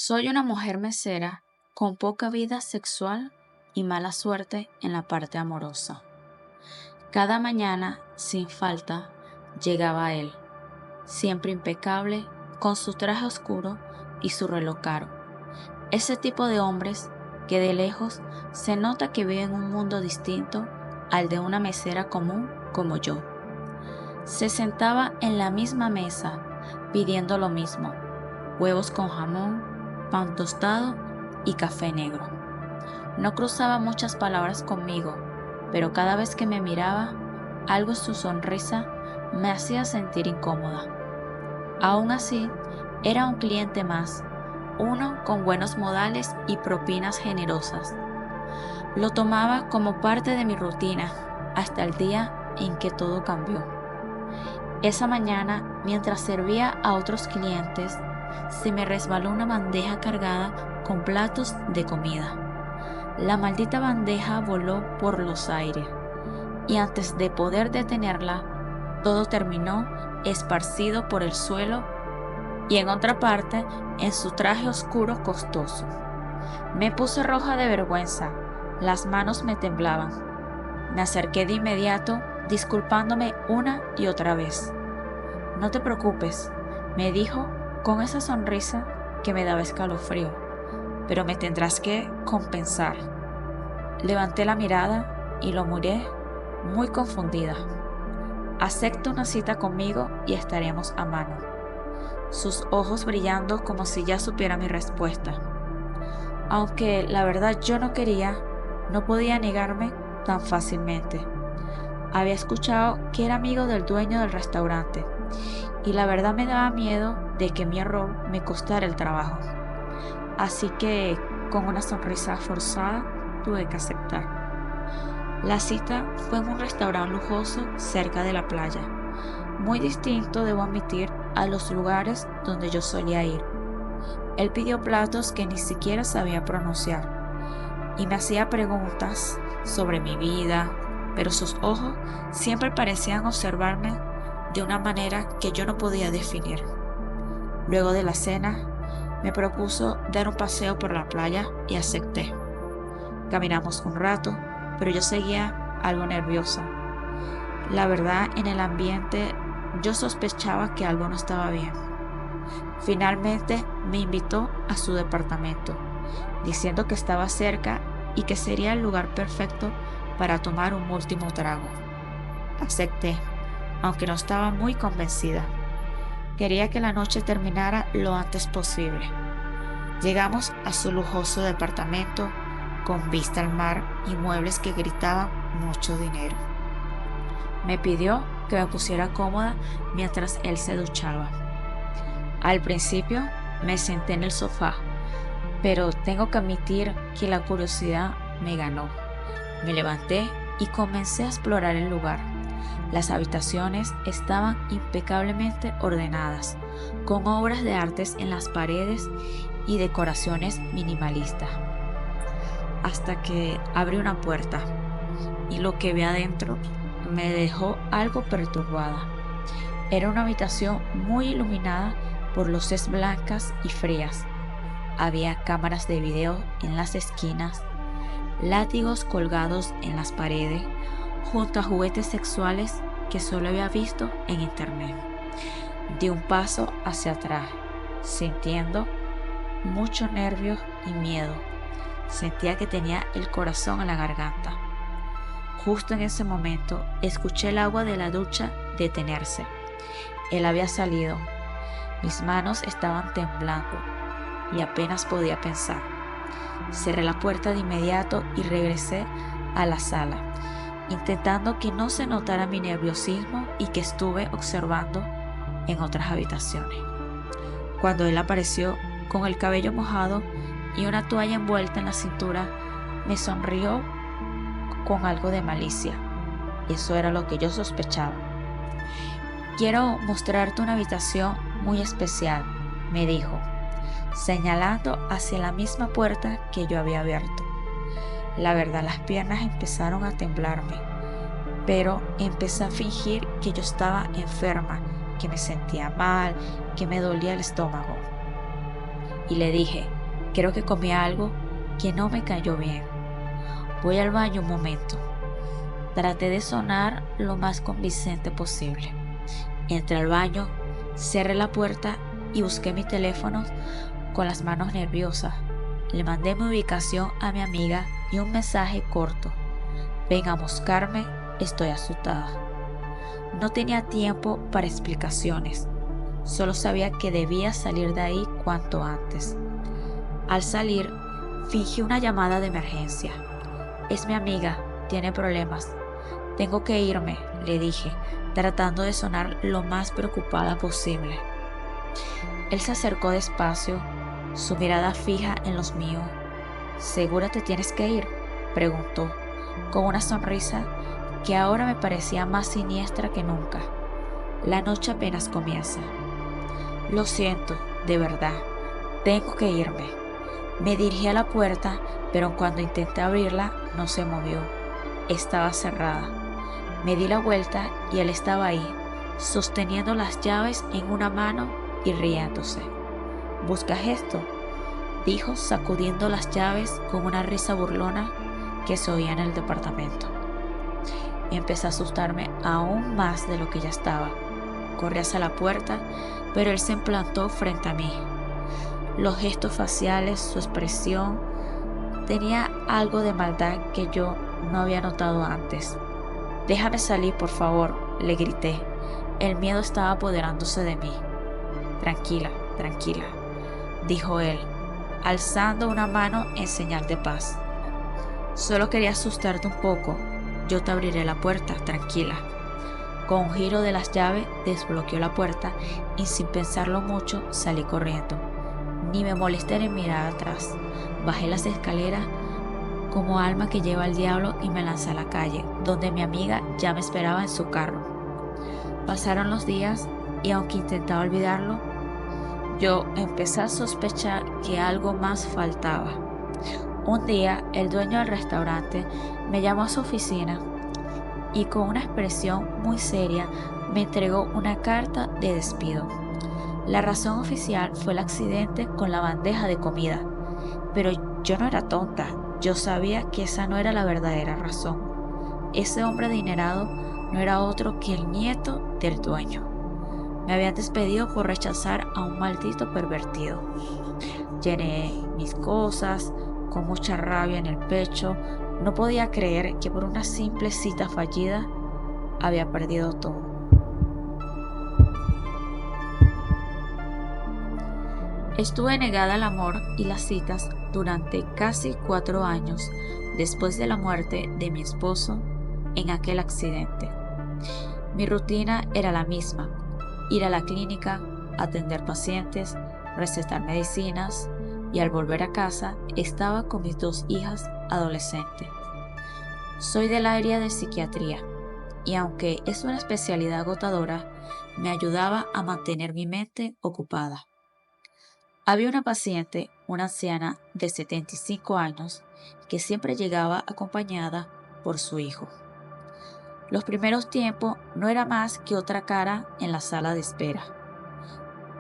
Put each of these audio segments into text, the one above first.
Soy una mujer mesera con poca vida sexual y mala suerte en la parte amorosa. Cada mañana, sin falta, llegaba él, siempre impecable, con su traje oscuro y su reloj caro. Ese tipo de hombres que de lejos se nota que viven un mundo distinto al de una mesera común como yo. Se sentaba en la misma mesa pidiendo lo mismo: huevos con jamón, pan tostado y café negro. No cruzaba muchas palabras conmigo, pero cada vez que me miraba, algo en su sonrisa me hacía sentir incómoda. Aún así, era un cliente más, uno con buenos modales y propinas generosas. Lo tomaba como parte de mi rutina hasta el día en que todo cambió. Esa mañana, mientras servía a otros clientes, se me resbaló una bandeja cargada con platos de comida. La maldita bandeja voló por los aires y antes de poder detenerla, todo terminó esparcido por el suelo y en otra parte en su traje oscuro costoso. Me puse roja de vergüenza, las manos me temblaban. Me acerqué de inmediato, disculpándome una y otra vez. No te preocupes, me dijo con esa sonrisa que me daba escalofrío, pero me tendrás que compensar. Levanté la mirada y lo miré muy confundida. Acepta una cita conmigo y estaremos a mano. Sus ojos brillando como si ya supiera mi respuesta. Aunque la verdad yo no quería, no podía negarme tan fácilmente. Había escuchado que era amigo del dueño del restaurante y la verdad me daba miedo de que mi error me costara el trabajo. Así que, con una sonrisa forzada, tuve que aceptar. La cita fue en un restaurante lujoso cerca de la playa, muy distinto, debo admitir, a los lugares donde yo solía ir. Él pidió platos que ni siquiera sabía pronunciar y me hacía preguntas sobre mi vida, pero sus ojos siempre parecían observarme de una manera que yo no podía definir. Luego de la cena, me propuso dar un paseo por la playa y acepté. Caminamos un rato, pero yo seguía algo nerviosa. La verdad, en el ambiente yo sospechaba que algo no estaba bien. Finalmente me invitó a su departamento, diciendo que estaba cerca y que sería el lugar perfecto para tomar un último trago. Acepté, aunque no estaba muy convencida. Quería que la noche terminara lo antes posible. Llegamos a su lujoso departamento con vista al mar y muebles que gritaban mucho dinero. Me pidió que me pusiera cómoda mientras él se duchaba. Al principio me senté en el sofá, pero tengo que admitir que la curiosidad me ganó. Me levanté y comencé a explorar el lugar. Las habitaciones estaban impecablemente ordenadas, con obras de artes en las paredes y decoraciones minimalistas. Hasta que abrí una puerta y lo que vi adentro me dejó algo perturbada. Era una habitación muy iluminada por luces blancas y frías. Había cámaras de video en las esquinas, látigos colgados en las paredes, junto a juguetes sexuales que solo había visto en internet. Di un paso hacia atrás, sintiendo mucho nervio y miedo. Sentía que tenía el corazón en la garganta. Justo en ese momento, escuché el agua de la ducha detenerse. Él había salido. Mis manos estaban temblando y apenas podía pensar. Cerré la puerta de inmediato y regresé a la sala, intentando que no se notara mi nerviosismo y que estuve observando en otras habitaciones. Cuando él apareció con el cabello mojado y una toalla envuelta en la cintura, me sonrió con algo de malicia. Eso era lo que yo sospechaba. Quiero mostrarte una habitación muy especial, me dijo, señalando hacia la misma puerta que yo había abierto. La verdad, las piernas empezaron a temblarme, pero empecé a fingir que yo estaba enferma, que me sentía mal, que me dolía el estómago. Y le dije, Creo que comí algo que no me cayó bien. Voy al baño un momento. Traté de sonar lo más convincente posible. Entré al baño, cerré la puerta y busqué mi teléfono con las manos nerviosas. Le mandé mi ubicación a mi amiga y un mensaje corto. Ven a buscarme, estoy asustada. No tenía tiempo para explicaciones. Solo sabía que debía salir de ahí cuanto antes. Al salir, fingí una llamada de emergencia. Es mi amiga, tiene problemas. Tengo que irme, le dije, tratando de sonar lo más preocupada posible. Él se acercó despacio, su mirada fija en los míos. ¿Segura te tienes que ir?, preguntó, con una sonrisa que ahora me parecía más siniestra que nunca. La noche apenas comienza. Lo siento, de verdad, tengo que irme. Me dirigí a la puerta, pero cuando intenté abrirla no se movió. Estaba cerrada. Me di la vuelta y él estaba ahí, sosteniendo las llaves en una mano y riéndose. ¿Buscas esto?, dijo, sacudiendo las llaves con una risa burlona que se oía en el departamento. Empecé a asustarme aún más de lo que ya estaba. Corrí hacia la puerta, pero él se plantó frente a mí. Los gestos faciales, su expresión, tenía algo de maldad que yo no había notado antes. «Déjame salir, por favor», le grité. El miedo estaba apoderándose de mí. «Tranquila, tranquila», dijo él, alzando una mano en señal de paz. «Solo quería asustarte un poco. Yo te abriré la puerta, tranquila». Con un giro de las llaves desbloqueó la puerta y sin pensarlo mucho salí corriendo. Ni me molesté en mirar atrás. Bajé las escaleras como alma que lleva al diablo y me lancé a la calle, donde mi amiga ya me esperaba en su carro. Pasaron los días y aunque intentaba olvidarlo, yo empecé a sospechar que algo más faltaba. Un día, el dueño del restaurante me llamó a su oficina y con una expresión muy seria me entregó una carta de despido. La razón oficial fue el accidente con la bandeja de comida, pero yo no era tonta, yo sabía que esa no era la verdadera razón. Ese hombre adinerado no era otro que el nieto del dueño. Me habían despedido por rechazar a un maldito pervertido. Llené mis cosas con mucha rabia en el pecho. No podía creer que por una simple cita fallida había perdido todo. Estuve negada al amor y las citas durante casi 4 años después de la muerte de mi esposo en aquel accidente. Mi rutina era la misma: ir a la clínica, atender pacientes, recetar medicinas y al volver a casa estaba con mis 2 hijas adolescentes. Soy del área de psiquiatría y aunque es una especialidad agotadora, me ayudaba a mantener mi mente ocupada. Había una paciente, una anciana de 75 años, que siempre llegaba acompañada por su hijo. Los primeros tiempos no era más que otra cara en la sala de espera,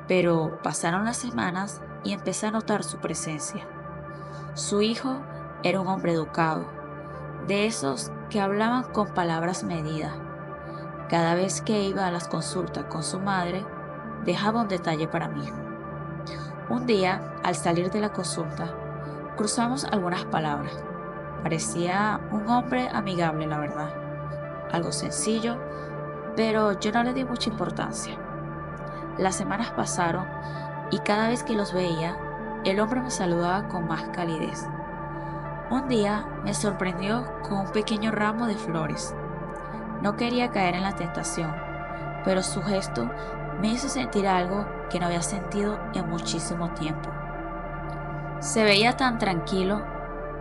pero pasaron las semanas y empecé a notar su presencia. Su hijo era un hombre educado, de esos que hablaban con palabras medidas. Cada vez que iba a las consultas con su madre, dejaba un detalle para mí. Un día, al salir de la consulta, cruzamos algunas palabras. Parecía un hombre amigable, la verdad. Algo sencillo, pero yo no le di mucha importancia. Las semanas pasaron y cada vez que los veía, el hombre me saludaba con más calidez. Un día me sorprendió con un pequeño ramo de flores. No quería caer en la tentación, pero su gesto me hizo sentir algo que no había sentido en muchísimo tiempo. Se veía tan tranquilo,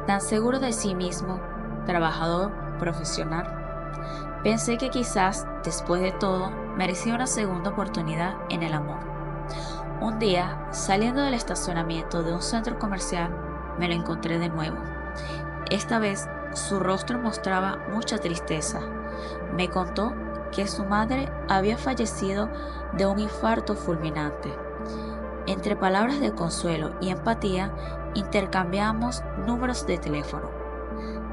tan seguro de sí mismo, trabajador, profesional. Pensé que quizás, después de todo, merecía una segunda oportunidad en el amor. Un día, saliendo del estacionamiento de un centro comercial, me lo encontré de nuevo. Esta vez, su rostro mostraba mucha tristeza. Me contó que su madre había fallecido de un infarto fulminante. Entre palabras de consuelo y empatía, intercambiamos números de teléfono.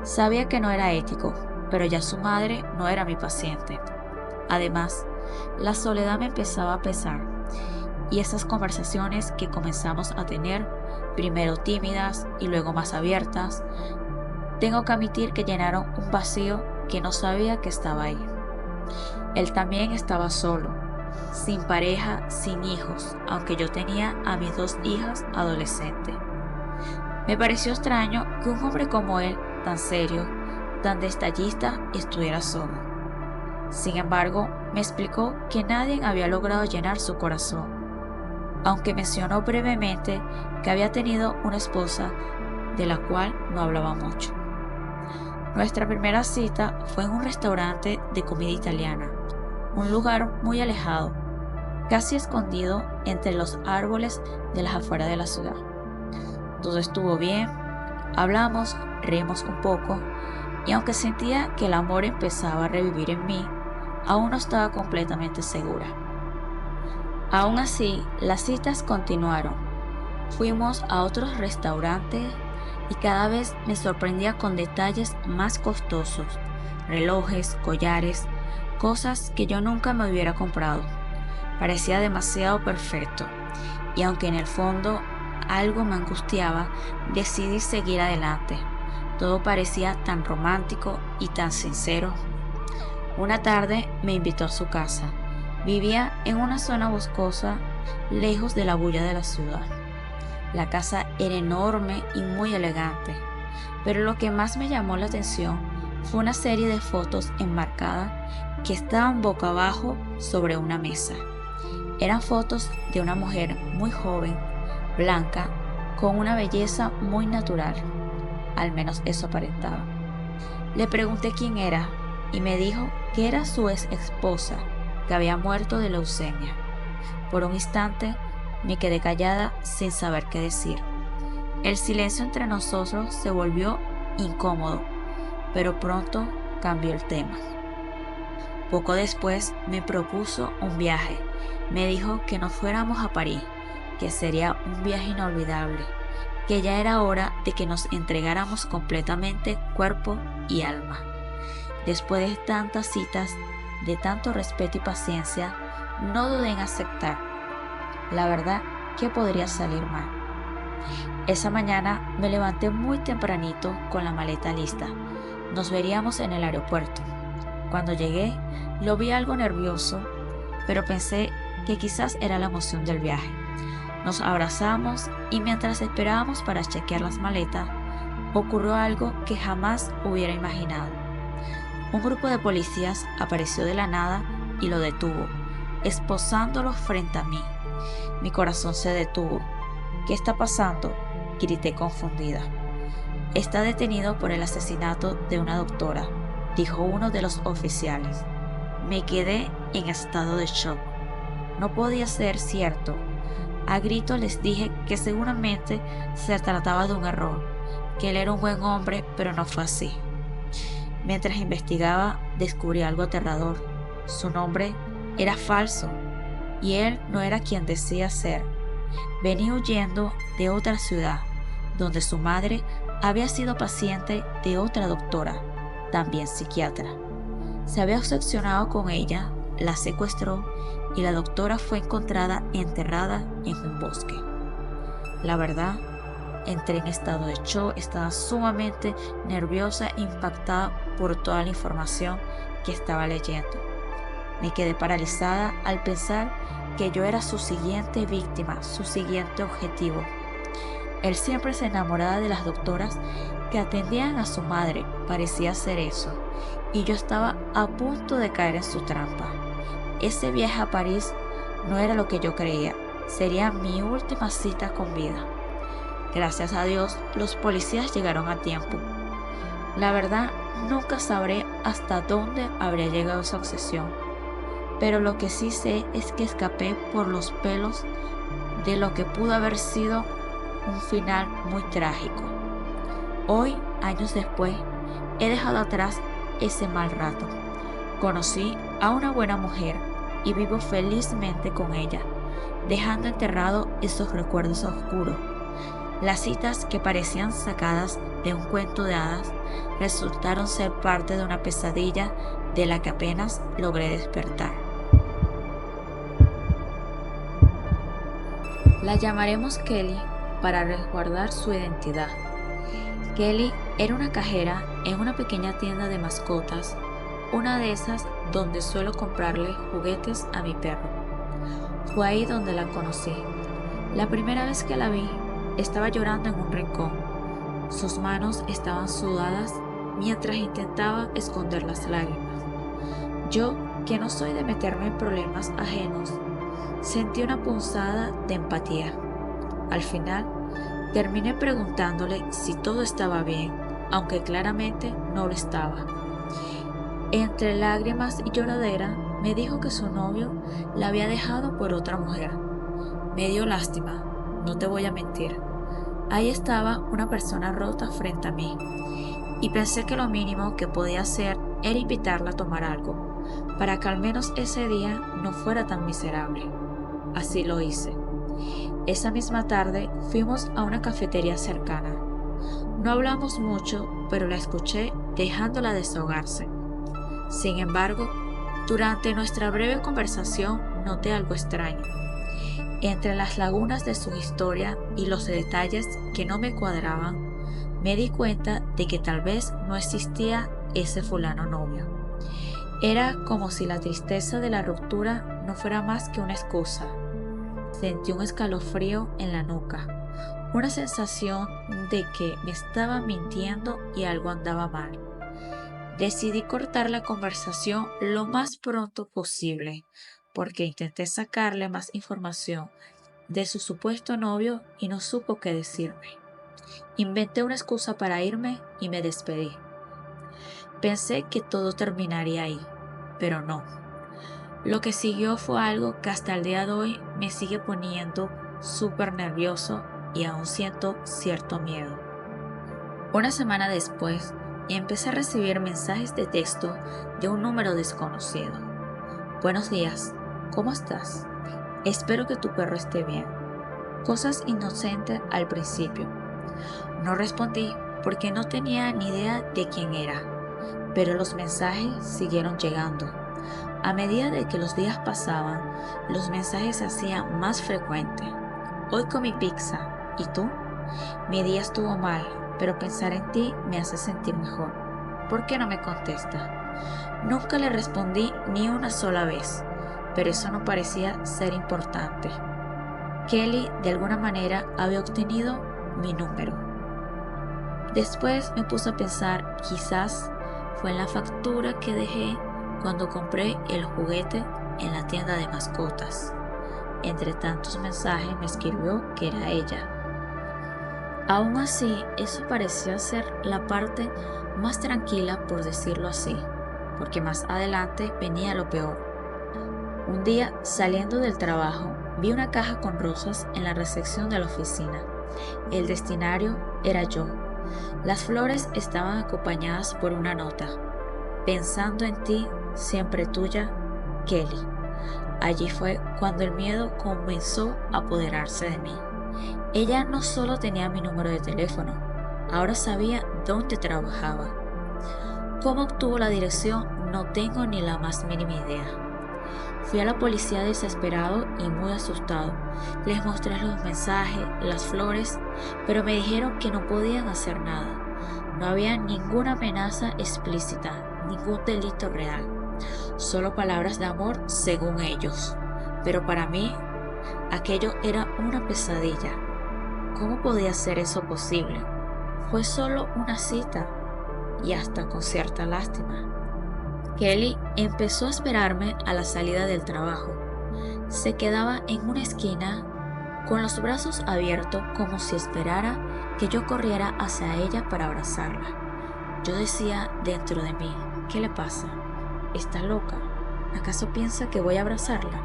Sabía que no era ético, pero ya su madre no era mi paciente. Además, la soledad me empezaba a pesar y esas conversaciones que comenzamos a tener, primero tímidas y luego más abiertas, tengo que admitir que llenaron un vacío que no sabía que estaba ahí. Él también estaba solo, sin pareja, sin hijos, aunque yo tenía a mis 2 hijas adolescentes. Me pareció extraño que un hombre como él, tan serio, tan detallista, estuviera solo. Sin embargo, me explicó que nadie había logrado llenar su corazón, aunque mencionó brevemente que había tenido una esposa de la cual no hablaba mucho. Nuestra primera cita fue en un restaurante de comida italiana, un lugar muy alejado, casi escondido entre los árboles de las afueras de la ciudad. Todo estuvo bien, hablamos, reímos un poco, y aunque sentía que el amor empezaba a revivir en mí, aún no estaba completamente segura. Aún así, las citas continuaron. Fuimos a otros restaurantes y cada vez me sorprendía con detalles más costosos, relojes, collares, cosas que yo nunca me hubiera comprado. Parecía demasiado perfecto, y aunque en el fondo algo me angustiaba, decidí seguir adelante. Todo parecía tan romántico y tan sincero. Una tarde me invitó a su casa. Vivía en una zona boscosa, lejos de la bulla de la ciudad. La casa era enorme y muy elegante, pero lo que más me llamó la atención fue una serie de fotos enmarcadas que estaban boca abajo sobre una mesa. Eran fotos de una mujer muy joven, blanca, con una belleza muy natural. Al menos eso aparentaba. Le pregunté quién era y me dijo que era su ex esposa, que había muerto de leucemia. Por un instante me quedé callada sin saber qué decir. El silencio entre nosotros se volvió incómodo, pero pronto cambió el tema. Poco después me propuso un viaje. Me dijo que nos fuéramos a París, que sería un viaje inolvidable, que ya era hora de que nos entregáramos completamente cuerpo y alma. Después de tantas citas, de tanto respeto y paciencia, no dudé en aceptar. La verdad, ¿qué podría salir mal? Esa mañana me levanté muy tempranito con la maleta lista. Nos veríamos en el aeropuerto. Cuando llegué, lo vi algo nervioso, pero pensé que quizás era la emoción del viaje. Nos abrazamos y mientras esperábamos para chequear las maletas, ocurrió algo que jamás hubiera imaginado. Un grupo de policías apareció de la nada y lo detuvo, esposándolo frente a mí. Mi corazón se detuvo. ¿Qué está pasando?, grité confundida. Está detenido por el asesinato de una doctora, dijo uno de los oficiales. Me quedé en estado de shock. No podía ser cierto. A gritos les dije que seguramente se trataba de un error, que él era un buen hombre, pero no fue así. Mientras investigaba, descubrí algo aterrador. Su nombre era falso y él no era quien decía ser. Venía huyendo de otra ciudad, donde su madre había sido paciente de otra doctora, también psiquiatra. Se había obsesionado con ella, la secuestró y la doctora fue encontrada enterrada en un bosque. La verdad, entré en estado de shock, estaba sumamente nerviosa e impactada por toda la información que estaba leyendo. Me quedé paralizada al pensar que yo era su siguiente víctima, su siguiente objetivo. Él siempre se enamoraba de las doctoras que atendían a su madre, parecía ser eso, y yo estaba a punto de caer en su trampa. Ese viaje a París no era lo que yo creía, sería mi última cita con vida. Gracias a Dios, los policías llegaron a tiempo. La verdad, nunca sabré hasta dónde habría llegado esa obsesión, pero lo que sí sé es que escapé por los pelos de lo que pudo haber sido un final muy trágico. Hoy, años después, he dejado atrás ese mal rato. Conocí a una buena mujer y vivo felizmente con ella, dejando enterrado esos recuerdos oscuros. Las citas, que parecían sacadas de un cuento de hadas, resultaron ser parte de una pesadilla de la que apenas logré despertar. La llamaremos Kelly para resguardar su identidad. Kelly era una cajera en una pequeña tienda de mascotas, una de esas donde suelo comprarle juguetes a mi perro. Fue ahí donde la conocí. La primera vez que la vi, estaba llorando en un rincón. Sus manos estaban sudadas mientras intentaba esconder las lágrimas. Yo, que no soy de meterme en problemas ajenos, sentí una punzada de empatía. Al final, terminé preguntándole si todo estaba bien, aunque claramente no lo estaba. Entre lágrimas y lloradera, me dijo que su novio la había dejado por otra mujer. Me dio lástima, no te voy a mentir. Ahí estaba una persona rota frente a mí, y pensé que lo mínimo que podía hacer era invitarla a tomar algo, para que al menos ese día no fuera tan miserable. Así lo hice. Esa misma tarde fuimos a una cafetería cercana. No hablamos mucho, pero la escuché dejándola desahogarse. Sin embargo, durante nuestra breve conversación noté algo extraño. Entre las lagunas de su historia y los detalles que no me cuadraban, me di cuenta de que tal vez no existía ese fulano novio. Era como si la tristeza de la ruptura no fuera más que una excusa. Sentí un escalofrío en la nuca, una sensación de que me estaba mintiendo y algo andaba mal. Decidí cortar la conversación lo más pronto posible, porque intenté sacarle más información de su supuesto novio y no supo qué decirme. Inventé una excusa para irme y me despedí. Pensé que todo terminaría ahí, pero no. Lo que siguió fue algo que hasta el día de hoy me sigue poniendo súper nervioso y aún siento cierto miedo. Una semana después, empecé a recibir mensajes de texto de un número desconocido. Buenos días, ¿cómo estás? Espero que tu perro esté bien. Cosas inocentes al principio. No respondí porque no tenía ni idea de quién era, pero los mensajes siguieron llegando. A medida de que los días pasaban, los mensajes se hacían más frecuentes. Hoy comí pizza, ¿y tú? Mi día estuvo mal, pero pensar en ti me hace sentir mejor. ¿Por qué no me contesta? Nunca le respondí ni una sola vez, pero eso no parecía ser importante. Kelly de alguna manera había obtenido mi número. Después me puse a pensar, quizás fue en la factura que dejé cuando compré el juguete en la tienda de mascotas. Entre tantos mensajes me escribió que era ella. Aún así, eso parecía ser la parte más tranquila, por decirlo así, porque más adelante venía lo peor. Un día, saliendo del trabajo, vi una caja con rosas en la recepción de la oficina. El destinario era yo. Las flores estaban acompañadas por una nota. Pensando en ti, siempre tuya, Kelly. Allí fue cuando el miedo comenzó a apoderarse de mí. Ella no solo tenía mi número de teléfono, ahora sabía dónde trabajaba. ¿Cómo obtuvo la dirección? No tengo ni la más mínima idea. Fui a la policía desesperado y muy asustado. Les mostré los mensajes, las flores, pero me dijeron que no podían hacer nada. No había ninguna amenaza explícita, ningún delito real, solo palabras de amor según ellos. Pero para mí, aquello era una pesadilla. ¿Cómo podía ser eso posible? Fue solo una cita y hasta con cierta lástima. Kelly empezó a esperarme a la salida del trabajo. Se quedaba en una esquina con los brazos abiertos como si esperara que yo corriera hacia ella para abrazarla. Yo decía dentro de mí, ¿qué le pasa? ¿Está loca? ¿Acaso piensa que voy a abrazarla?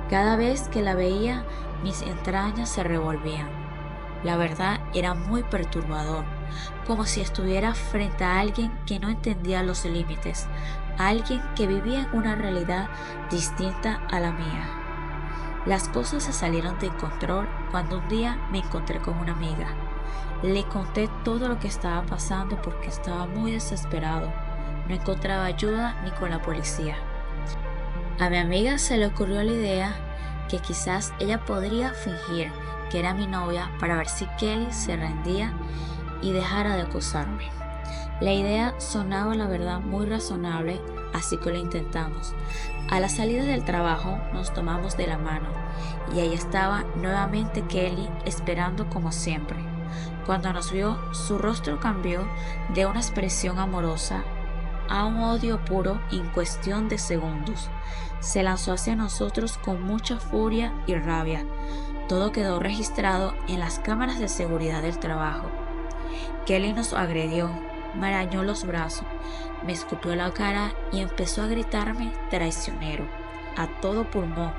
Cada vez que la veía, mis entrañas se revolvían. La verdad era muy perturbador, como si estuviera frente a alguien que no entendía los límites, a alguien que vivía en una realidad distinta a la mía. Las cosas se salieron de control cuando un día me encontré con una amiga. Le conté todo lo que estaba pasando porque estaba muy desesperado. No encontraba ayuda ni con la policía. A mi amiga se le ocurrió la idea que quizás ella podría fingir que era mi novia para ver si Kelly se rendía y dejara de acosarme. La idea sonaba la verdad muy razonable, así que lo intentamos. A la salida del trabajo nos tomamos de la mano y ahí estaba nuevamente Kelly esperando como siempre. Cuando nos vio, su rostro cambió de una expresión amorosa a un odio puro en cuestión de segundos. Se lanzó hacia nosotros con mucha furia y rabia. Todo quedó registrado en las cámaras de seguridad del trabajo. Kelly nos agredió, me arañó los brazos, me escupió la cara y empezó a gritarme traicionero, a todo pulmón,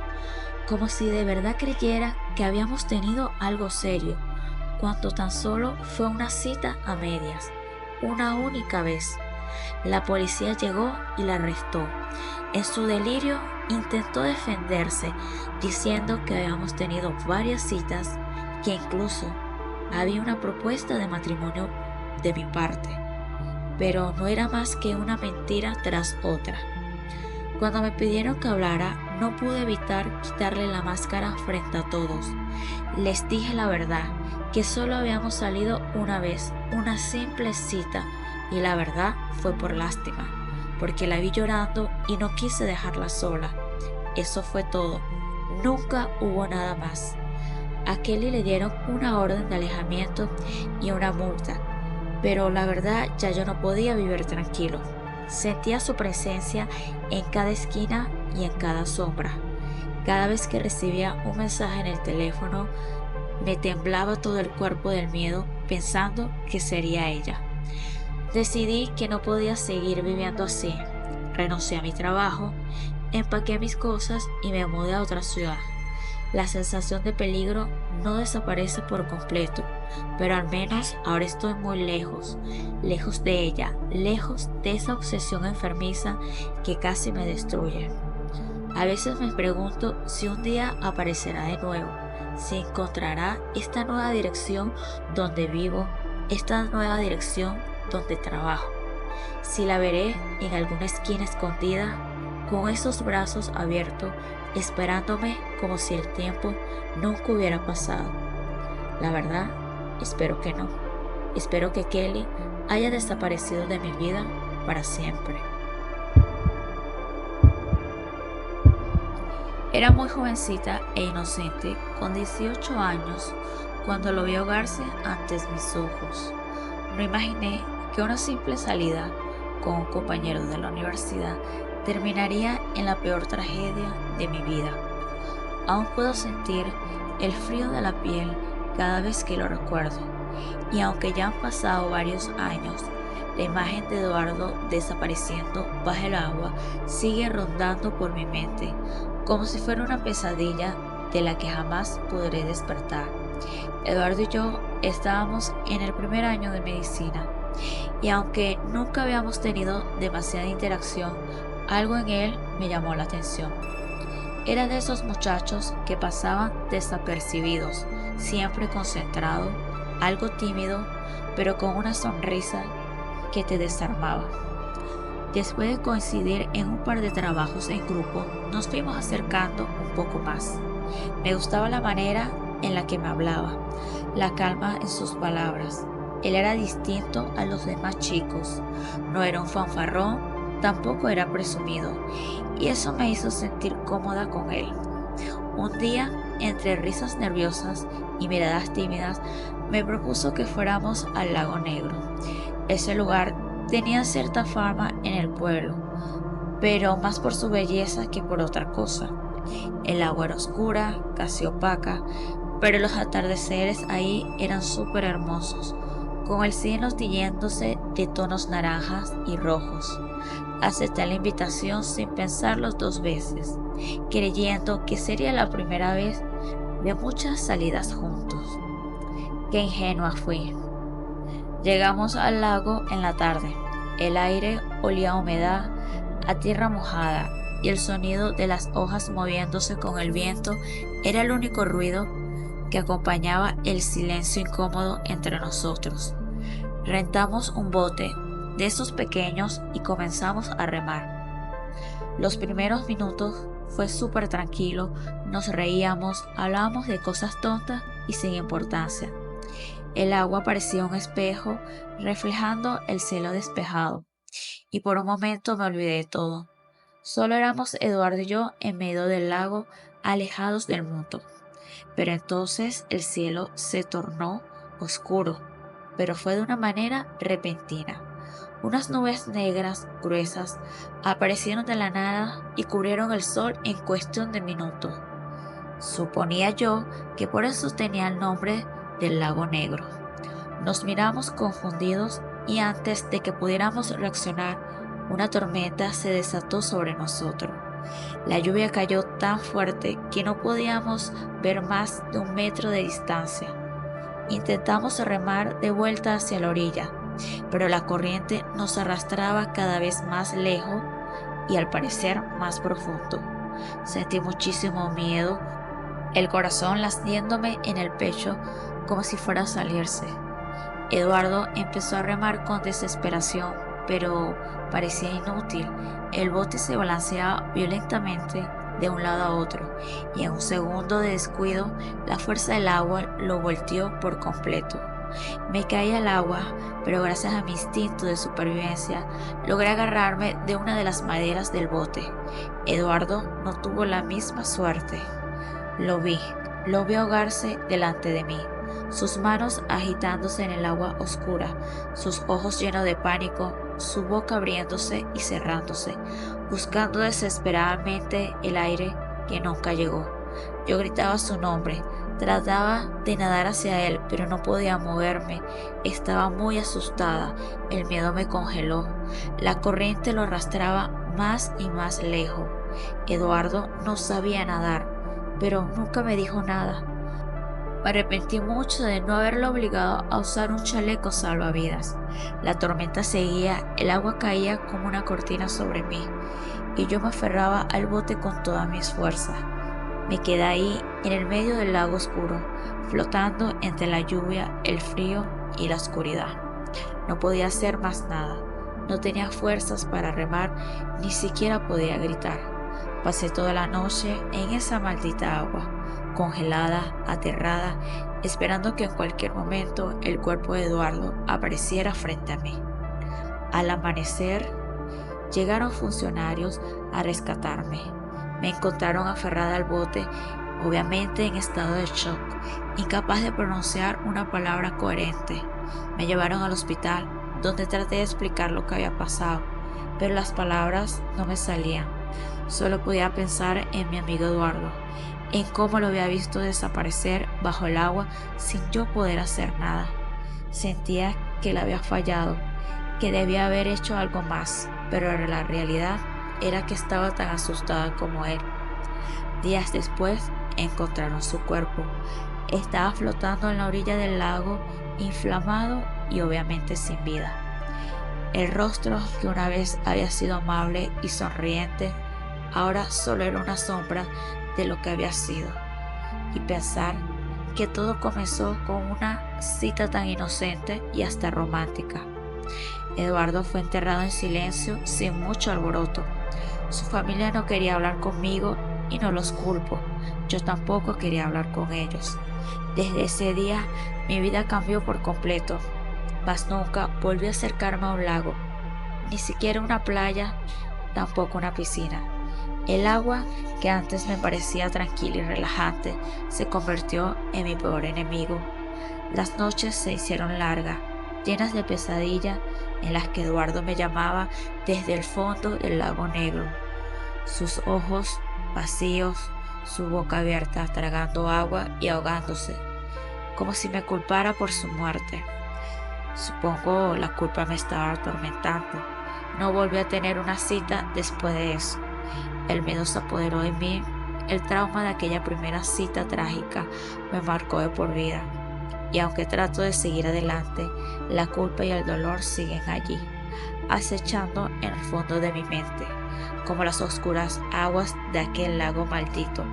como si de verdad creyera que habíamos tenido algo serio, cuando tan solo fue una cita a medias, una única vez. La policía llegó y la arrestó. En su delirio intentó defenderse, diciendo que habíamos tenido varias citas, que incluso había una propuesta de matrimonio de mi parte, pero no era más que una mentira tras otra. Cuando me pidieron que hablara, no pude evitar quitarle la máscara frente a todos. Les dije la verdad, que solo habíamos salido una vez, una simple cita, y la verdad fue por lástima, porque la vi llorando y no quise dejarla sola. Eso fue todo, nunca hubo nada más. A Kelly le dieron una orden de alejamiento y una multa, pero la verdad ya yo no podía vivir tranquilo. Sentía su presencia en cada esquina y en cada sombra. Cada vez que recibía un mensaje en el teléfono, me temblaba todo el cuerpo del miedo pensando que sería ella. Decidí que no podía seguir viviendo así. Renuncié a mi trabajo, empaqué mis cosas y me mudé a otra ciudad. La sensación de peligro no desaparece por completo, pero al menos ahora estoy muy lejos, lejos de ella, lejos de esa obsesión enfermiza que casi me destruye. A veces me pregunto si un día aparecerá de nuevo, si encontrará esta nueva dirección donde vivo, esta nueva dirección donde trabajo, si la veré en alguna esquina escondida, con esos brazos abiertos, esperándome como si el tiempo nunca hubiera pasado. La verdad, espero que no. Espero que Kelly haya desaparecido de mi vida para siempre. Era muy jovencita e inocente, con 18 años, cuando lo vi ahogarse ante mis ojos. No imaginé que una simple salida con un compañero de la universidad terminaría en la peor tragedia de mi vida. Aún puedo sentir el frío de la piel cada vez que lo recuerdo, y aunque ya han pasado varios años, la imagen de Eduardo desapareciendo bajo el agua sigue rondando por mi mente, como si fuera una pesadilla de la que jamás podré despertar. Eduardo y yo estábamos en el primer año de medicina, y aunque nunca habíamos tenido demasiada interacción, algo en él me llamó la atención. Era de esos muchachos que pasaban desapercibidos, siempre concentrado, algo tímido, pero con una sonrisa que te desarmaba. Después de coincidir en un par de trabajos en grupo, nos fuimos acercando un poco más. Me gustaba la manera en la que me hablaba, la calma en sus palabras. Él era distinto a los demás chicos, no era un fanfarrón, tampoco era presumido, y eso me hizo sentir cómoda con él. Un día, entre risas nerviosas y miradas tímidas, me propuso que fuéramos al Lago Negro. Ese lugar tenía cierta fama en el pueblo, pero más por su belleza que por otra cosa. El agua era oscura, casi opaca, pero los atardeceres ahí eran súper hermosos, con el cielo tiñéndose de tonos naranjas y rojos. Acepté la invitación sin pensarlo dos veces, creyendo que sería la primera vez de muchas salidas juntos. Qué ingenua fui. Llegamos al lago en la tarde. El aire olía a humedad, a tierra mojada, y el sonido de las hojas moviéndose con el viento era el único ruido que acompañaba el silencio incómodo entre nosotros. Rentamos un bote de esos pequeños y comenzamos a remar. Los primeros minutos fue súper tranquilo, nos reíamos, hablábamos de cosas tontas y sin importancia. El agua parecía un espejo reflejando el cielo despejado, y por un momento me olvidé de todo. Solo éramos Eduardo y yo en medio del lago, alejados del mundo. Pero entonces el cielo se tornó oscuro, pero fue de una manera repentina. Unas nubes negras gruesas aparecieron de la nada y cubrieron el sol en cuestión de minutos. Suponía yo que por eso tenía el nombre del lago negro. Nos miramos confundidos y antes de que pudiéramos reaccionar, una tormenta se desató sobre nosotros. La lluvia cayó tan fuerte que no podíamos ver más de 1 metro de distancia. Intentamos remar de vuelta hacia la orilla, pero la corriente nos arrastraba cada vez más lejos y al parecer más profundo. Sentí muchísimo miedo, el corazón latiéndome en el pecho como si fuera a salirse. Eduardo empezó a remar con desesperación, pero parecía inútil. El bote se balanceaba violentamente de un lado a otro, y en un segundo de descuido, la fuerza del agua lo volteó por completo. Me caí al agua, pero gracias a mi instinto de supervivencia, logré agarrarme de una de las maderas del bote. Eduardo no tuvo la misma suerte. Lo vi ahogarse delante de mí, sus manos agitándose en el agua oscura, sus ojos llenos de pánico, su boca abriéndose y cerrándose, buscando desesperadamente el aire que nunca llegó. Yo gritaba su nombre, trataba de nadar hacia él, pero no podía moverme. Estaba muy asustada, el miedo me congeló. La corriente lo arrastraba más y más lejos. Eduardo no sabía nadar, pero nunca me dijo nada. Me arrepentí mucho de no haberlo obligado a usar un chaleco salvavidas. La tormenta seguía, el agua caía como una cortina sobre mí, y yo me aferraba al bote con todas mis fuerzas. Me quedé ahí, en el medio del lago oscuro, flotando entre la lluvia, el frío y la oscuridad. No podía hacer más nada. No tenía fuerzas para remar, ni siquiera podía gritar. Pasé toda la noche en esa maldita agua, congelada, aterrada, esperando que en cualquier momento el cuerpo de Eduardo apareciera frente a mí. Al amanecer, llegaron funcionarios a rescatarme. Me encontraron aferrada al bote, obviamente en estado de shock, incapaz de pronunciar una palabra coherente. Me llevaron al hospital, donde traté de explicar lo que había pasado, pero las palabras no me salían. Solo podía pensar en mi amigo Eduardo, en cómo lo había visto desaparecer bajo el agua sin yo poder hacer nada. Sentía que le había fallado, que debía haber hecho algo más, pero la realidad era que estaba tan asustada como él. Días después encontraron su cuerpo. Estaba flotando en la orilla del lago, inflamado y obviamente sin vida. El rostro que una vez había sido amable y sonriente, ahora solo era una sombra de lo que había sido. Y pensar que todo comenzó con una cita tan inocente y hasta romántica. Eduardo fue enterrado en silencio, sin mucho alboroto. Su familia no quería hablar conmigo y no los culpo. Yo tampoco quería hablar con ellos. Desde ese día mi vida cambió por completo, mas nunca volví a acercarme a un lago, ni siquiera una playa, tampoco una piscina. El agua, que antes me parecía tranquila y relajante, se convirtió en mi peor enemigo. Las noches se hicieron largas, llenas de pesadillas, en las que Eduardo me llamaba desde el fondo del lago negro. Sus ojos vacíos, su boca abierta, tragando agua y ahogándose, como si me culpara por su muerte. Supongo la culpa me estaba atormentando. No volví a tener una cita después de eso. El miedo se apoderó de mí. El trauma de aquella primera cita trágica me marcó de por vida. Y aunque trato de seguir adelante, la culpa y el dolor siguen allí, acechando en el fondo de mi mente. como las oscuras aguas de aquel lago maldito.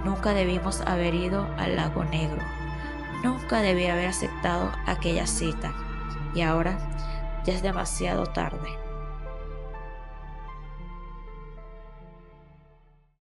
Nunca debimos haber ido al lago negro. Nunca debí haber aceptado aquella cita. Y ahora ya es demasiado tarde.